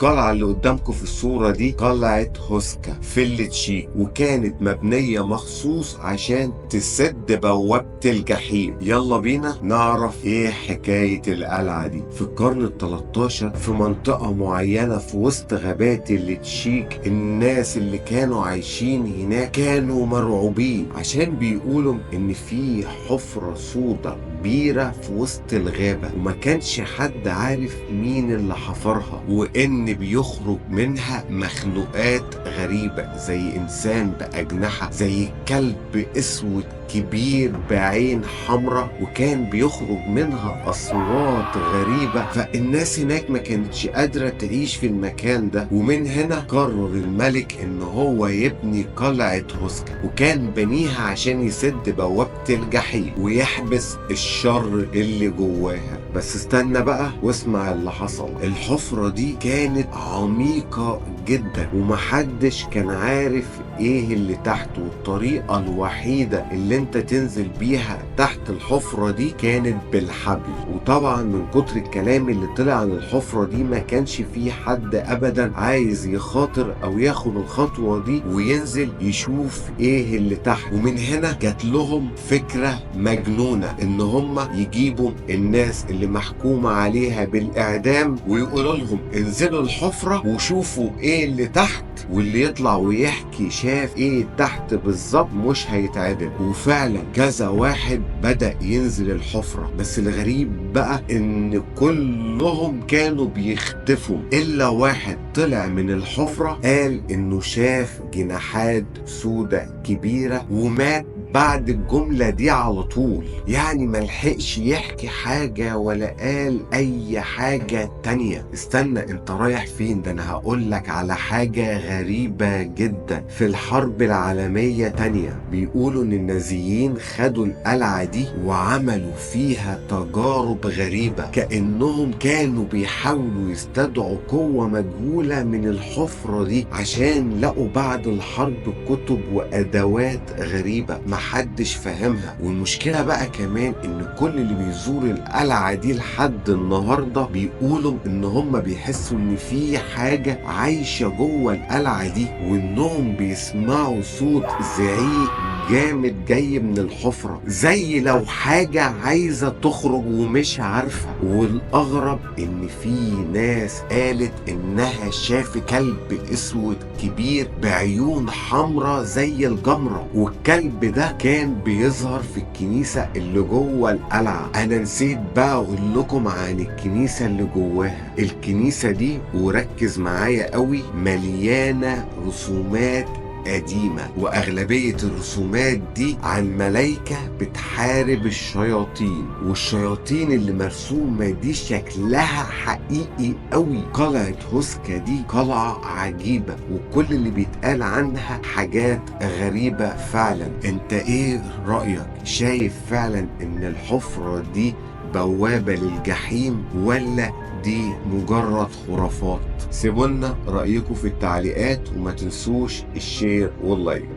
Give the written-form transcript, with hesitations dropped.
القلعة اللي قدامكم في الصورة دي قلعة هوسكا في التشيك، وكانت مبنية مخصوص عشان تسد بوابة الجحيم. يلا بينا نعرف ايه حكاية القلعة دي. في القرن ال13 في منطقة معينة في وسط غابات التشيك، الناس اللي كانوا عايشين هناك كانوا مرعوبين عشان بيقولوا ان في حفرة سودة كبيرة في وسط الغابة، وما كانش حد عارف مين اللي حفرها، وان بيخرج منها مخلوقات غريبة زي انسان بأجنحة، زي كلب اسود كبير بعين حمراء، وكان بيخرج منها اصوات غريبة. فالناس هناك ما كانتش قادرة تعيش في المكان ده، ومن هنا قرر الملك ان هو يبني قلعة هوسكا، وكان بنيها عشان يسد بوابة الجحيم ويحبس الشر اللي جواها. بس استنى بقى واسمع اللي حصل. الحفرة دي كانت عميقة جدا ومحدش كان عارف ايه اللي تحت، والطريقة الوحيدة اللي انت تنزل بيها تحت الحفرة دي كانت بالحبل. وطبعا من كتر الكلام اللي طلع عن الحفرة دي ما كانش في حد ابدا عايز يخاطر او ياخد الخطوة دي وينزل يشوف ايه اللي تحت. ومن هنا جات لهم فكرة مجنونة ان هم يجيبوا الناس اللي محكومة عليها بالاعدام ويقولوا لهم انزلوا الحفرة وشوفوا ايه اللي تحت، واللي يطلع ويحكي شاف ايه تحت بالظبط مش هيتعدم. وفعلا كذا واحد بدأ ينزل الحفرة، بس الغريب بقى ان كلهم كانوا بيختفوا الا واحد طلع من الحفرة قال انه شاف جناحات سودة كبيرة ومات بعد الجملة دي على طول. يعني ملحقش يحكي حاجة ولا قال اي حاجة تانية. استنى، انت رايح فين؟ ده انا هقولك على حاجة غريبة جدا. في الحرب العالمية تانية بيقولوا ان النازيين خدوا القلعة دي وعملوا فيها تجارب غريبة، كأنهم كانوا بيحاولوا يستدعوا قوة مجهولة من الحفرة دي، عشان لقوا بعد الحرب كتب وأدوات غريبة محدش فاهمها. والمشكلة بقى كمان ان كل اللي بيزور القلعة دي لحد النهاردة بيقولوا ان هم بيحسوا ان في حاجة عايشة جوه القلعة دي، وانهم بيسمعوا صوت زعيق جامد جاي من الحفرة، زي لو حاجة عايزة تخرج ومش عارفة. والأغرب إن في ناس قالت إنها شافت كلب أسود كبير بعيون حمراء زي الجمرة، والكلب ده كان بيظهر في الكنيسة اللي جوه القلعة. أنا نسيت بقى أقول لكم عن الكنيسة اللي جواها. الكنيسة دي وركز معايا قوي مليانة رسومات قديمة، وأغلبية الرسومات دي عن ملايكة بتحارب الشياطين، والشياطين اللي مرسومة دي شكلها حقيقي قوي. قلعة هوسكا دي قلعة عجيبة وكل اللي بيتقال عنها حاجات غريبة فعلا. انت ايه رأيك؟ شايف فعلا ان الحفرة دي بوابة للجحيم ولا دي مجرد خرافات؟ سيبولنا رأيكم في التعليقات وما تنسوش الشير واللايك.